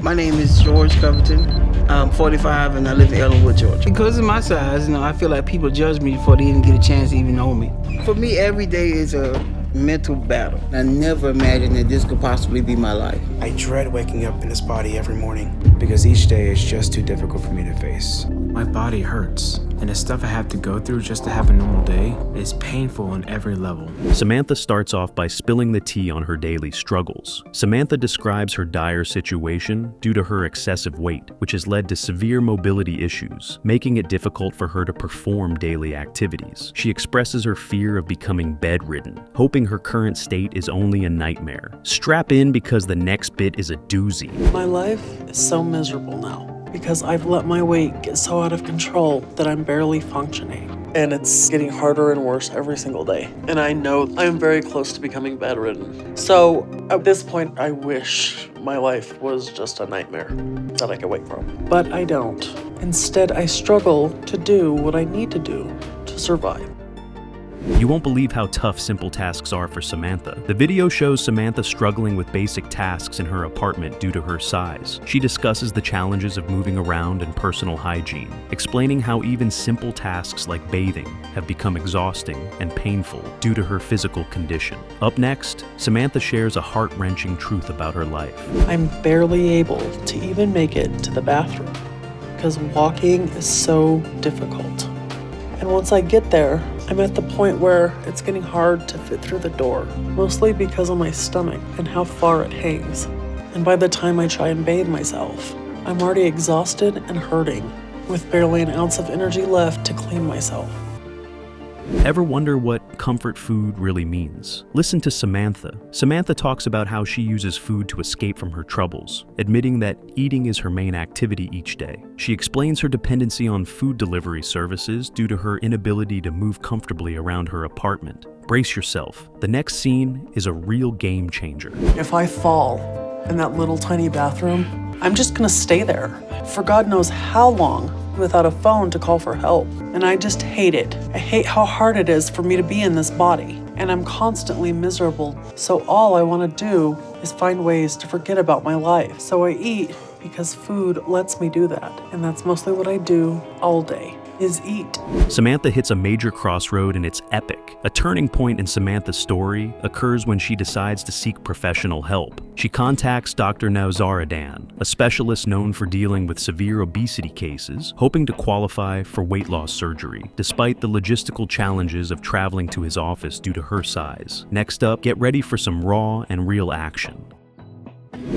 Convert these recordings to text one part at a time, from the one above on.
My name is George Covington. I'm 45 and I live in Ellenwood, Georgia. Because of my size, I feel like people judge me before they even get a chance to even know me. For me, every day is a mental battle. I never imagined that this could possibly be my life. I dread waking up in this body every morning because each day is just too difficult for me to face. My body hurts, and the stuff I have to go through just to have a normal day is painful on every level. Samantha starts off by spilling the tea on her daily struggles. Samantha describes her dire situation due to her excessive weight, which has led to severe mobility issues, making it difficult for her to perform daily activities. She expresses her fear of becoming bedridden, hoping her current state is only a nightmare. Strap in because the next bit is a doozy. My life is so miserable now because I've let my weight get so out of control that I'm barely functioning. And it's getting harder and worse every single day. And I know I'm very close to becoming bedridden. So at this point, I wish my life was just a nightmare that I could wake from. But I don't. Instead, I struggle to do what I need to do to survive. You won't believe how tough simple tasks are for Samantha. The video shows Samantha struggling with basic tasks in her apartment due to her size. She discusses the challenges of moving around and personal hygiene, explaining how even simple tasks like bathing have become exhausting and painful due to her physical condition. Up next, Samantha shares a heart-wrenching truth about her life. I'm barely able to even make it to the bathroom because walking is so difficult. And once I get there, I'm at the point where it's getting hard to fit through the door, mostly because of my stomach and how far it hangs. And by the time I try and bathe myself, I'm already exhausted and hurting, with barely an ounce of energy left to clean myself. Ever wonder what comfort food really means? Listen to Samantha. Samantha talks about how she uses food to escape from her troubles, admitting that eating is her main activity each day. She explains her dependency on food delivery services due to her inability to move comfortably around her apartment. Brace yourself. The next scene is a real game changer. If I fall in that little tiny bathroom, I'm just gonna stay there for God knows how long without a phone to call for help. And I just hate it. I hate how hard it is for me to be in this body. And I'm constantly miserable. So all I want to do is find ways to forget about my life. So I eat because food lets me do that. And that's mostly what I do all day, is eat. Samantha hits a major crossroad and it's epic. A turning point in Samantha's story occurs when she decides to seek professional help. She contacts Dr. Nowzaradan, a specialist known for dealing with severe obesity cases, hoping to qualify for weight loss surgery, despite the logistical challenges of traveling to his office due to her size. Next up, get ready for some raw and real action.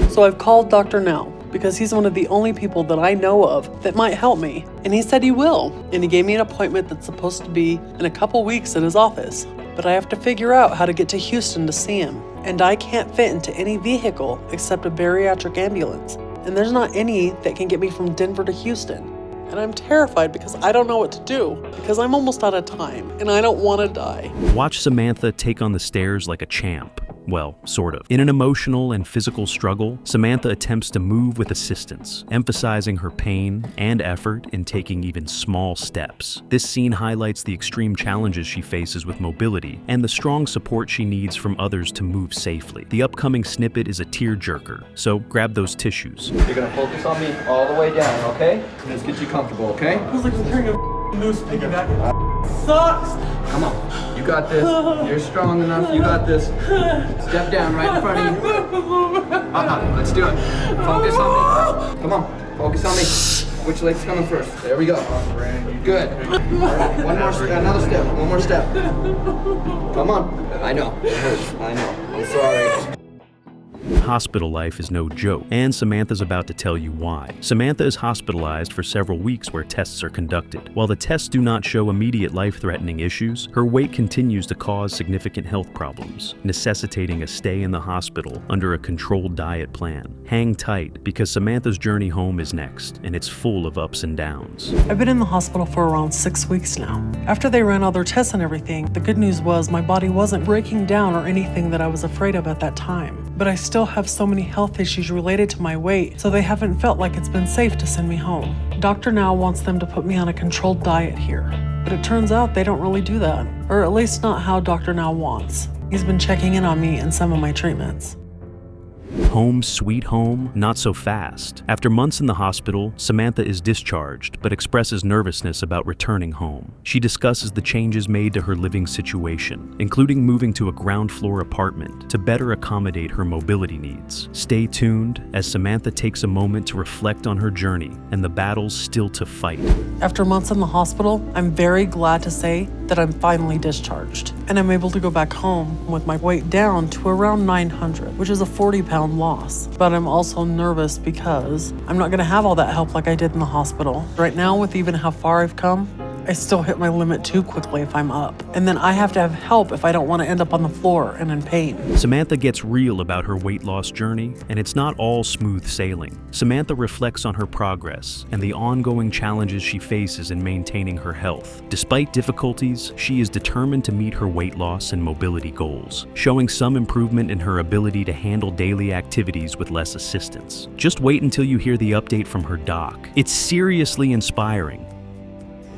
So I've called Dr. Now because he's one of the only people that I know of that might help me. And he said he will. And he gave me an appointment that's supposed to be in a couple weeks at his office. But I have to figure out how to get to Houston to see him. And I can't fit into any vehicle except a bariatric ambulance. And there's not any that can get me from Denver to Houston. And I'm terrified because I don't know what to do because I'm almost out of time and I don't want to die. Watch Samantha take on the stairs like a champ. Well, sort of. In an emotional and physical struggle, Samantha attempts to move with assistance, emphasizing her pain and effort in taking even small steps. This scene highlights the extreme challenges she faces with mobility and the strong support she needs from others to move safely. The upcoming snippet is a tearjerker, so grab those tissues. You're gonna focus on me all the way down, okay? Let's get you comfortable, okay? Feels like I'm carrying a noose piggyback. Sucks! Come on, you got this. You're strong enough, you got this. Step down right in front of you. Let's do it. Focus on me. Come on, focus on me. Which leg's coming first? There we go. Good. One more, another step, one more step. Come on. I know, it hurts, I know. I'm sorry. Hospital life is no joke, and Samantha's about to tell you why. Samantha is hospitalized for several weeks where tests are conducted. While the tests do not show immediate life-threatening issues, her weight continues to cause significant health problems, necessitating a stay in the hospital under a controlled diet plan. Hang tight, because Samantha's journey home is next, and it's full of ups and downs. I've been in the hospital for around 6 weeks now. After they ran all their tests and everything, the good news was my body wasn't breaking down or anything that I was afraid of at that time. But I still have so many health issues related to my weight, so they haven't felt like it's been safe to send me home. Dr. Now wants them to put me on a controlled diet here, but it turns out they don't really do that, or at least not how Dr. Now wants. He's been checking in on me in some of my treatments. Home sweet home, not so fast. After months in the hospital, Samantha is discharged, but expresses nervousness about returning home. She discusses the changes made to her living situation, including moving to a ground floor apartment to better accommodate her mobility needs. Stay tuned as Samantha takes a moment to reflect on her journey and the battles still to fight. After months in the hospital, I'm very glad to say that I'm finally discharged, and I'm able to go back home with my weight down to around 900, which is a 40-pound loss. But I'm also nervous because I'm not gonna have all that help like I did in the hospital. Right now, with even how far I've come, I still hit my limit too quickly if I'm up. And then I have to have help if I don't want to end up on the floor and in pain. Samantha gets real about her weight loss journey, and it's not all smooth sailing. Samantha reflects on her progress and the ongoing challenges she faces in maintaining her health. Despite difficulties, she is determined to meet her weight loss and mobility goals, showing some improvement in her ability to handle daily activities with less assistance. Just wait until you hear the update from her doc. It's seriously inspiring.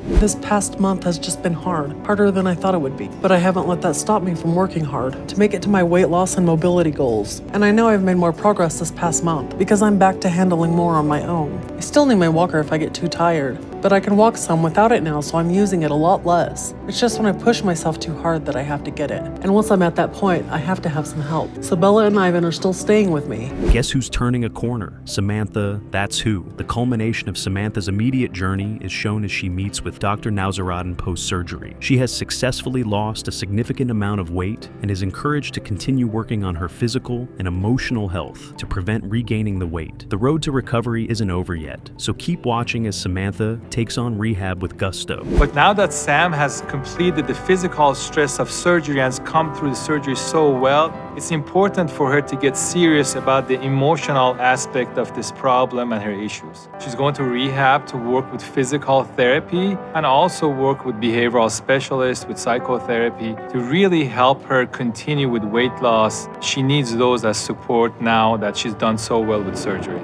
This past month has just been hard, harder than I thought it would be, but I haven't let that stop me from working hard to make it to my weight loss and mobility goals. And I know I've made more progress this past month because I'm back to handling more on my own. I still need my walker if I get too tired, but I can walk some without it now, so I'm using it a lot less. It's just when I push myself too hard that I have to get it. And once I'm at that point, I have to have some help. So Bella and Ivan are still staying with me. Guess who's turning a corner? Samantha, that's who. The culmination of Samantha's immediate journey is shown as she meets with Dr. Nowzaradan post-surgery. She has successfully lost a significant amount of weight and is encouraged to continue working on her physical and emotional health to prevent regaining the weight. The road to recovery isn't over yet, so keep watching as Samantha takes on rehab with gusto. But now that Sam has completed the physical stress of surgery and has come through the surgery so well, it's important for her to get serious about the emotional aspect of this problem and her issues. She's going to rehab to work with physical therapy and also work with behavioral specialists, with psychotherapy, to really help her continue with weight loss. She needs those as support now that she's done so well with surgery.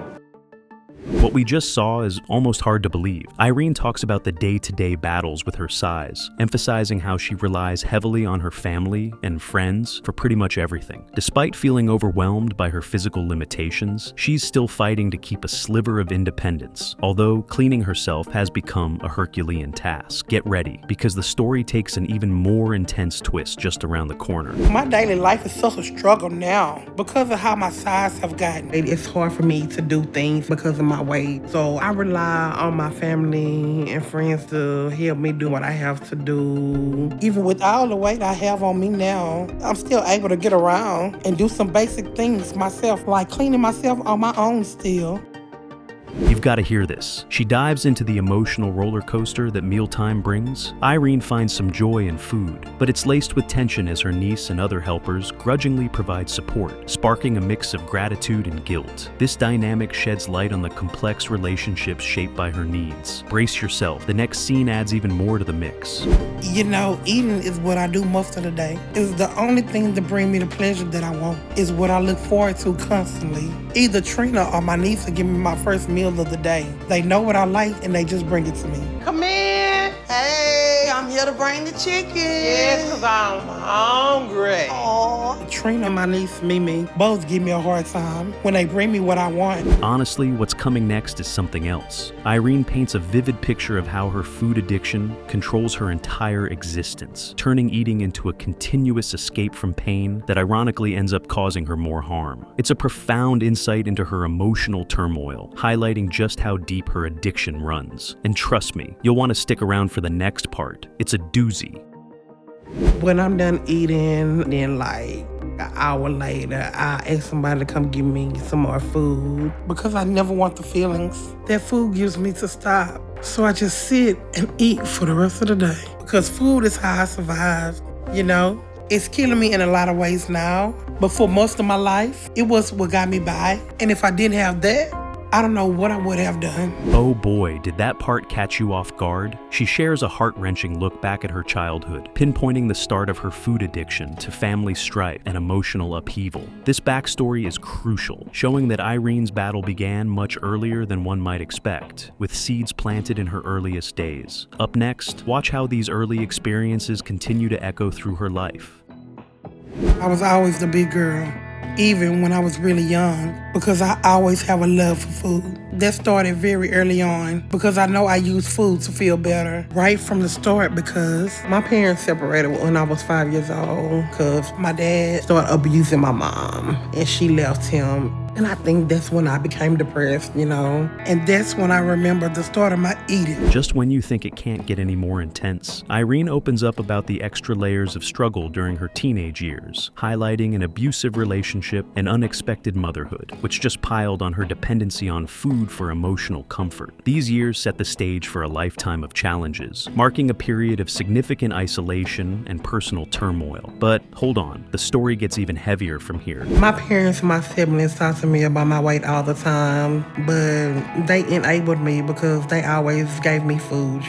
What we just saw is almost hard to believe. Irene talks about the day-to-day battles with her size, emphasizing how she relies heavily on her family and friends for pretty much everything. Despite feeling overwhelmed by her physical limitations, she's still fighting to keep a sliver of independence, although cleaning herself has become a Herculean task. Get ready, because the story takes an even more intense twist just around the corner. My daily life is such a struggle now because of how my size have gotten. It's hard for me to do things because of my weight. So I rely on my family and friends to help me do what I have to do. Even with all the weight I have on me now, I'm still able to get around and do some basic things myself, like cleaning myself on my own still. You've got to hear this. She dives into the emotional roller coaster that mealtime brings. Irene finds some joy in food, but it's laced with tension as her niece and other helpers grudgingly provide support, sparking a mix of gratitude and guilt. This dynamic sheds light on the complex relationships shaped by her needs. Brace yourself. The next scene adds even more to the mix. You know, eating is what I do most of the day. It's the only thing to bring me the pleasure that I want. It's what I look forward to constantly. Either Trina or my niece will give me my first meal of the day. They know what I like and they just bring it to me. Come in. Hey, I'm here to bring the chicken. Yes, because I'm hungry. Aww. Trina and my niece, Mimi, both give me a hard time when they bring me what I want. Honestly, what's coming next is something else. Irene paints a vivid picture of how her food addiction controls her entire existence, turning eating into a continuous escape from pain that ironically ends up causing her more harm. It's a profound insight into her emotional turmoil, highlighting just how deep her addiction runs. And trust me, you'll want to stick around for the next part. It's a doozy. When I'm done eating, then like an hour later, I ask somebody to come give me some more food because I never want the feelings that food gives me to stop. So I just sit and eat for the rest of the day because food is how I survive, you know? It's killing me in a lot of ways now, but for most of my life, it was what got me by. And if I didn't have that, I don't know what I would have done. Oh boy, did that part catch you off guard? She shares a heart-wrenching look back at her childhood, pinpointing the start of her food addiction to family strife and emotional upheaval. This backstory is crucial, showing that Irene's battle began much earlier than one might expect, with seeds planted in her earliest days. Up next, watch how these early experiences continue to echo through her life. I was always the big girl. even when I was really young, because I always have a love for food. That started very early on because I know I use food to feel better right from the start, because my parents separated when I was 5 years old because my dad started abusing my mom and she left him. And I think that's when I became depressed, And that's when I remember the start of my eating. Just when you think it can't get any more intense, Irene opens up about the extra layers of struggle during her teenage years, highlighting an abusive relationship and unexpected motherhood, which just piled on her dependency on food for emotional comfort. These years set the stage for a lifetime of challenges, marking a period of significant isolation and personal turmoil. But hold on, the story gets even heavier from here. My parents and my siblings talk to me about my weight all the time, but they enabled me because they always gave me food,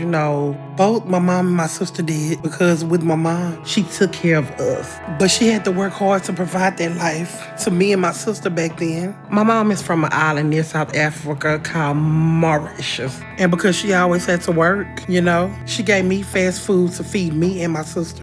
Both my mom and my sister did, because with my mom, she took care of us. But she had to work hard to provide that life to me and my sister back then. My mom is from an island near South Africa called Mauritius. And because she always had to work, she gave me fast food to feed me and my sister.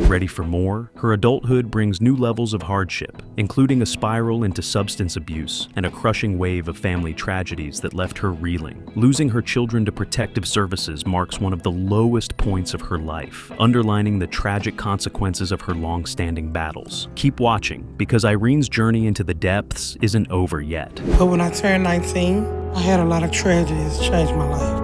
Ready for more? Her adulthood brings new levels of hardship, including a spiral into substance abuse and a crushing wave of family tragedies that left her reeling. Losing her children to protective services marks one of the lowest points of her life, underlining the tragic consequences of her long-standing battles. Keep watching, because Irene's journey into the depths isn't over yet. But when I turned 19, I had a lot of tragedies change my life.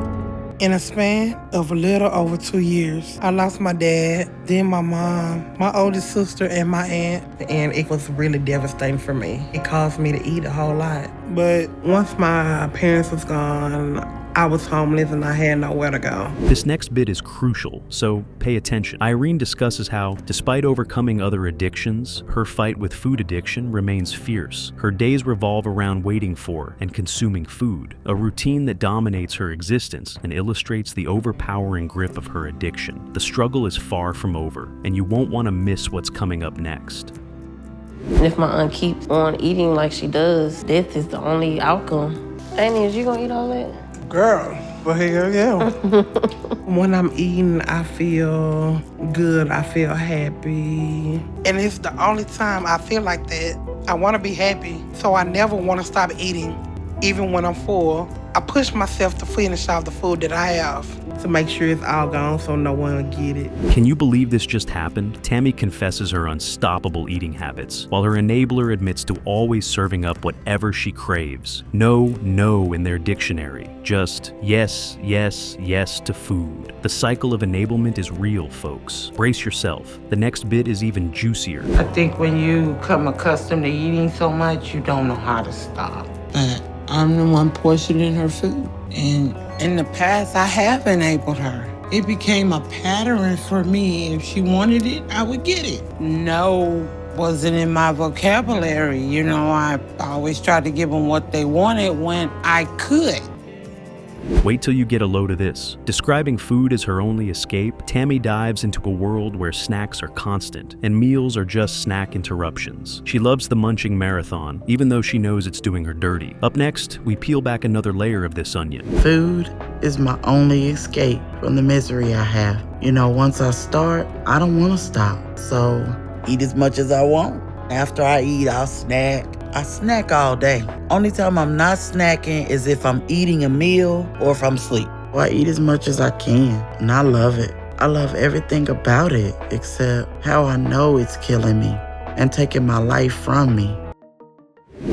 In a span of a little over 2 years, I lost my dad, then my mom, my oldest sister, and my aunt, and it was really devastating for me. It caused me to eat a whole lot. But once my parents was gone, I was homeless and I had nowhere to go. This next bit is crucial, so pay attention. Irene discusses how, despite overcoming other addictions, her fight with food addiction remains fierce. Her days revolve around waiting for and consuming food, a routine that dominates her existence and illustrates the overpowering grip of her addiction. The struggle is far from over, and you won't want to miss what's coming up next. And if my aunt keeps on eating like she does, death is the only outcome. Annie, is you gonna eat all that? Girl, well, hell yeah. When I'm eating, I feel good. I feel happy. And it's the only time I feel like that. I want to be happy, so I never want to stop eating, even when I'm full. I push myself to finish off the food that I have to make sure it's all gone so no one will get it. Can you believe this just happened? Tammy confesses her unstoppable eating habits, while her enabler admits to always serving up whatever she craves. No in their dictionary. Just yes, yes, yes to food. The cycle of enablement is real, folks. Brace yourself. The next bit is even juicier. I think when you become accustomed to eating so much, you don't know how to stop. But I'm the one portioning her food. And in the past, I have enabled her. It became a pattern for me. If she wanted it, I would get it. No wasn't in my vocabulary. I always tried to give them what they wanted when I could. Wait till you get a load of this. Describing food as her only escape, Tammy dives into a world where snacks are constant and meals are just snack interruptions. She loves the munching marathon, even though she knows it's doing her dirty. Up next, we peel back another layer of this onion. Food is my only escape from the misery I have. Once I start, I don't want to stop. So eat as much as I want. After I eat, I'll snack. I snack all day. Only time I'm not snacking is if I'm eating a meal or if I'm asleep. I eat as much as I can, and I love it. I love everything about it, except how I know it's killing me and taking my life from me.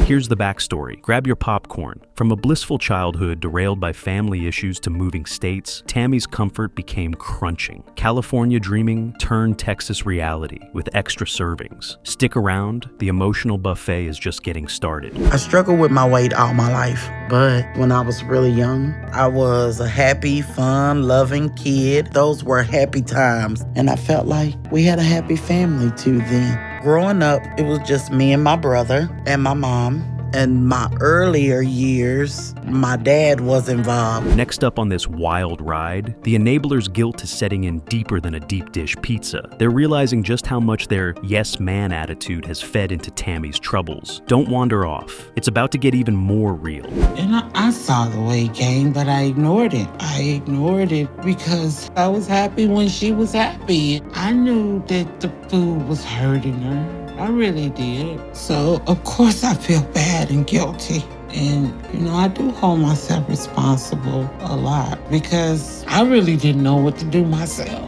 Here's the backstory. Grab your popcorn. From a blissful childhood derailed by family issues to moving states, Tammy's comfort became crunching. California dreaming turned Texas reality with extra servings. Stick around, the emotional buffet is just getting started. I struggled with my weight all my life, but when I was really young, I was a happy, fun, loving kid. Those were happy times, and I felt like we had a happy family too then. Growing up, it was just me and my brother and my mom. In my earlier years, my dad was involved. Next up on this wild ride, the enabler's guilt is setting in deeper than a deep dish pizza. They're realizing just how much their yes man attitude has fed into Tammy's troubles. Don't wander off. It's about to get even more real. And I saw the weight gain, but I ignored it. I ignored it because I was happy when she was happy. I knew that the food was hurting her. I really did. So, of course, I feel bad and guilty. And, I do hold myself responsible a lot because I really didn't know what to do myself.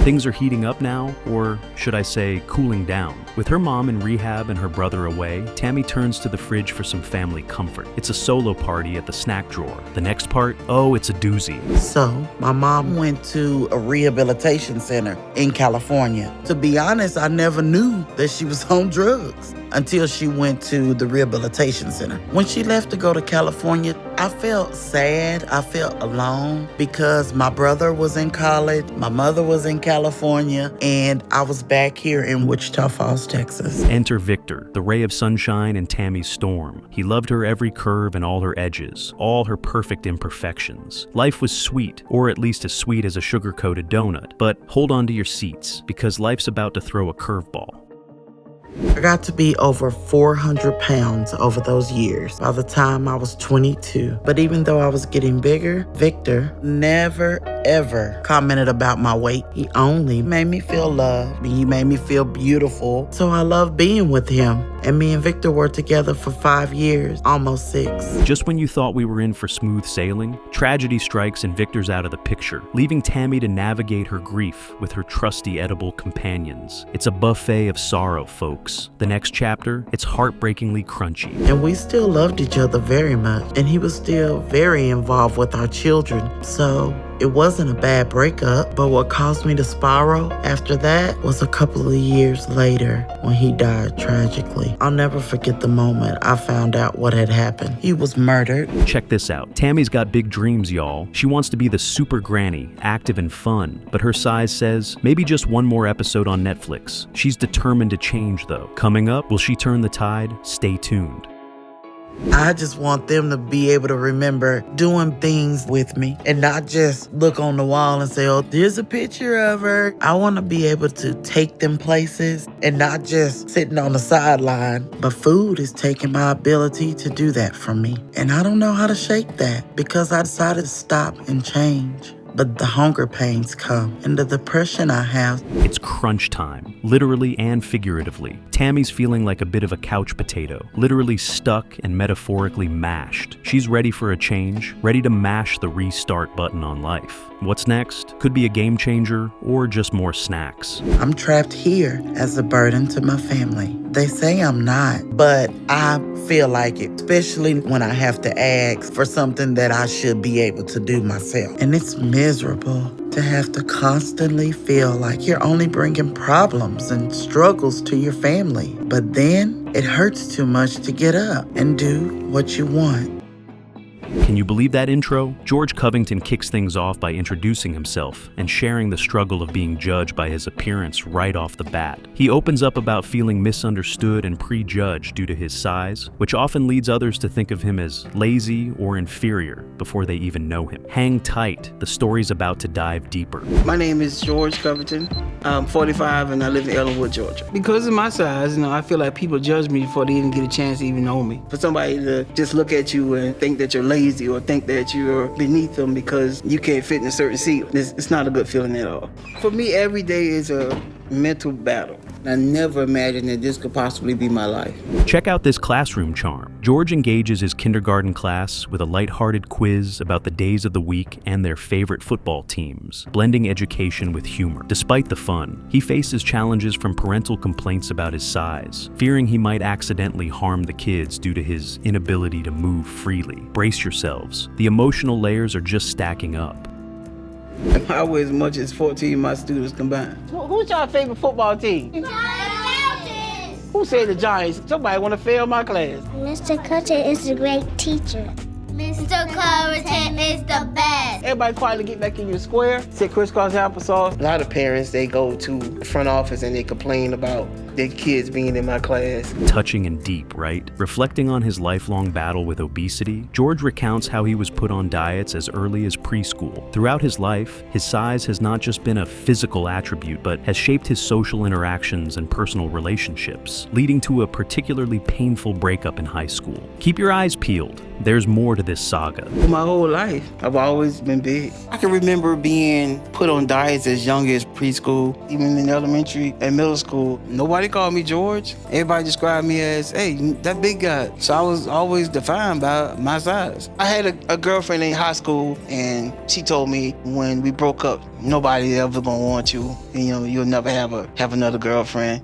Things are heating up now, or should I say, cooling down. With her mom in rehab and her brother away, Tammy turns to the fridge for some family comfort. It's a solo party at the snack drawer. The next part, oh, it's a doozy. So, my mom went to a rehabilitation center in California. To be honest, I never knew that she was on drugs until she went to the rehabilitation center. When she left to go to California, I felt sad. I felt alone because my brother was in college, my mother was in California, and I was back here in Wichita Falls, Texas. Enter Victor, the ray of sunshine in Tammy's storm. He loved her every curve and all her edges, all her perfect imperfections. Life was sweet, or at least as sweet as a sugar-coated donut. But hold on to your seats, because life's about to throw a curveball. I got to be over 400 pounds over those years by the time I was 22. But even though I was getting bigger, Victor never, ever commented about my weight. He only made me feel loved. He made me feel beautiful. So I loved being with him. And me and Victor were together for 5 years, almost 6. Just when you thought we were in for smooth sailing, tragedy strikes and Victor's out of the picture, leaving Tammy to navigate her grief with her trusty edible companions. It's a buffet of sorrow, folks. The next chapter, it's heartbreakingly crunchy. And we still loved each other very much. And he was still very involved with our children. So it wasn't a bad breakup, but what caused me to spiral after that was a couple of years later when he died tragically. I'll never forget the moment I found out what had happened. He was murdered. Check this out. Tammy's got big dreams, y'all. She wants to be the super granny, active and fun, but her size says maybe just one more episode on Netflix. She's determined to change, though. Coming up, will she turn the tide? Stay tuned. I just want them to be able to remember doing things with me and not just look on the wall and say, oh, there's a picture of her. I want to be able to take them places and not just sitting on the sideline. But food is taking my ability to do that from me. And I don't know how to shake that because I decided to stop and change. But the hunger pains come and the depression I have. It's crunch time, literally and figuratively. Tammy's feeling like a bit of a couch potato, literally stuck and metaphorically mashed. She's ready for a change, ready to mash the restart button on life. What's next? Could be a game changer or just more snacks. I'm trapped here as a burden to my family. They say I'm not, but I feel like it, especially when I have to ask for something that I should be able to do myself. And it's miserable to have to constantly feel like you're only bringing problems and struggles to your family. But then it hurts too much to get up and do what you want. Can you believe that intro? George Covington kicks things off by introducing himself and sharing the struggle of being judged by his appearance right off the bat. He opens up about feeling misunderstood and prejudged due to his size, which often leads others to think of him as lazy or inferior before they even know him. Hang tight, the story's about to dive deeper. My name is George Covington. I'm 45 and I live in Ellenwood, Georgia. Because of my size, I feel like people judge me before they even get a chance to even know me. For somebody to just look at you and think that you're lazy or think that you're beneath them because you can't fit in a certain seat, it's not a good feeling at all. For me, every day is a mental battle. I never imagined that this could possibly be my life. Check out this classroom charm. George engages his kindergarten class with a lighthearted quiz about the days of the week and their favorite football teams, blending education with humor. Despite the fun, he faces challenges from parental complaints about his size, fearing he might accidentally harm the kids due to his inability to move freely. Brace yourselves. The emotional layers are just stacking up. I weigh as much as 14 of my students combined. Who's your favorite football team? The Giants. Who said the Giants? Somebody want to fail my class. Mr. Covington is a great teacher. Mr. Covington is the best. Everybody quietly get back in your square. Sit crisscross applesauce. A lot of parents, they go to the front office and they complain about their kids being in my class. Touching and deep, right? Reflecting on his lifelong battle with obesity, George recounts how he was put on diets as early as preschool. Throughout his life, his size has not just been a physical attribute, but has shaped his social interactions and personal relationships, leading to a particularly painful breakup in high school. Keep your eyes peeled. There's more to this saga. My whole life, I've always been big. I can remember being put on diets as young as preschool, even in elementary and middle school. Nobody Nobody called me George. Everybody described me as, hey, that big guy. So I was always defined by my size. I had a girlfriend in high school, and she told me when we broke up, nobody ever gonna want you, and you'll never have another girlfriend.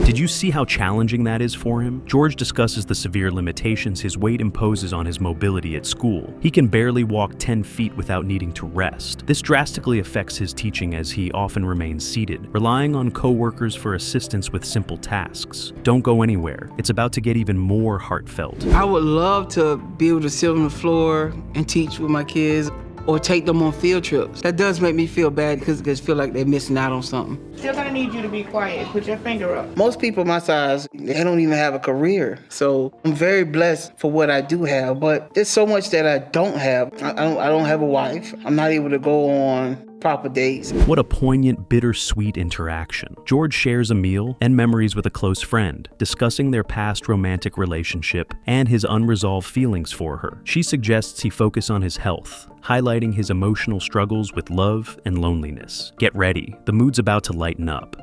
Did you see how challenging that is for him? George discusses the severe limitations his weight imposes on his mobility at school. He can barely walk 10 feet without needing to rest. This drastically affects his teaching as he often remains seated, relying on co-workers for assistance with simple tasks. Don't go anywhere. It's about to get even more heartfelt. I would love to be able to sit on the floor and teach with my kids or take them on field trips. That does make me feel bad because I feel like they're missing out on something. Still gonna need you to be quiet. Put your finger up. Most people my size, they don't even have a career. So I'm very blessed for what I do have, but there's so much that I don't have. I don't have a wife. I'm not able to go on proper dates. What a poignant, bittersweet interaction. George shares a meal and memories with a close friend, discussing their past romantic relationship and his unresolved feelings for her. She suggests he focus on his health, highlighting his emotional struggles with love and loneliness. Get ready, the mood's about to lighten up.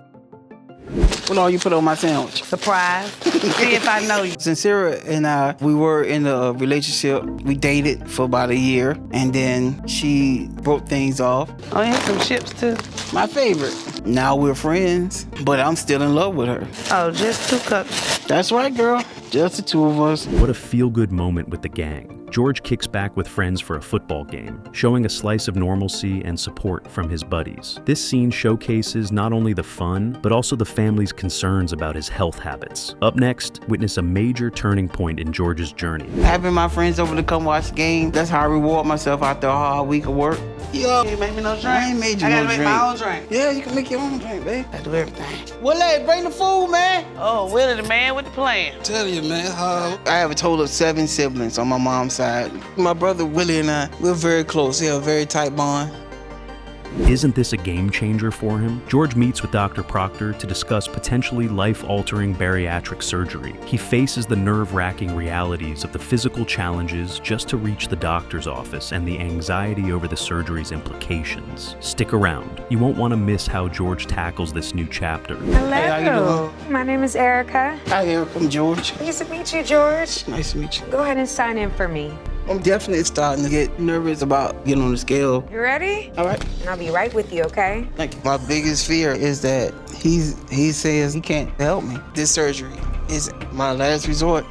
What all you put on my sandwich? Surprise. See if I know you. Sincere and I, we were in a relationship. We dated for about a year, and then she broke things off. Oh, you have some chips too? My favorite. Now we're friends, but I'm still in love with her. Oh, just 2 cups. That's right, girl. Just the 2 of us. What a feel-good moment with the gang. George kicks back with friends for a football game, showing a slice of normalcy and support from his buddies. This scene showcases not only the fun, but also the family's concerns about his health habits. Up next, witness a major turning point in George's journey. Having my friends over to come watch the game, that's how I reward myself after a hard week of work. Yo, you make me no drink? I ain't made you I no gotta make drink. my own drink. Yeah, you can make your own drink, babe. I do everything. Willie, bring the food, man. Oh, Willie the man with the plan. Tell you, man, I have a total of 7 siblings on my mom's side. My brother Willie and I, we're very close. We have a very tight bond. Isn't this a game changer for him? George meets with Dr. Proctor to discuss potentially life-altering bariatric surgery. He faces the nerve-wracking realities of the physical challenges just to reach the doctor's office and the anxiety over the surgery's implications. Stick around. You won't want to miss how George tackles this new chapter. Hello. Hey, how you doing? My name is Erica. Hi, Eric. I'm George. Nice to meet you, George. Nice to meet you. Go ahead and sign in for me. I'm definitely starting to get nervous about getting on the scale. You ready? All right. And I'll be right with you, okay? Thank you. My biggest fear is that he says he can't help me. This surgery is my last resort.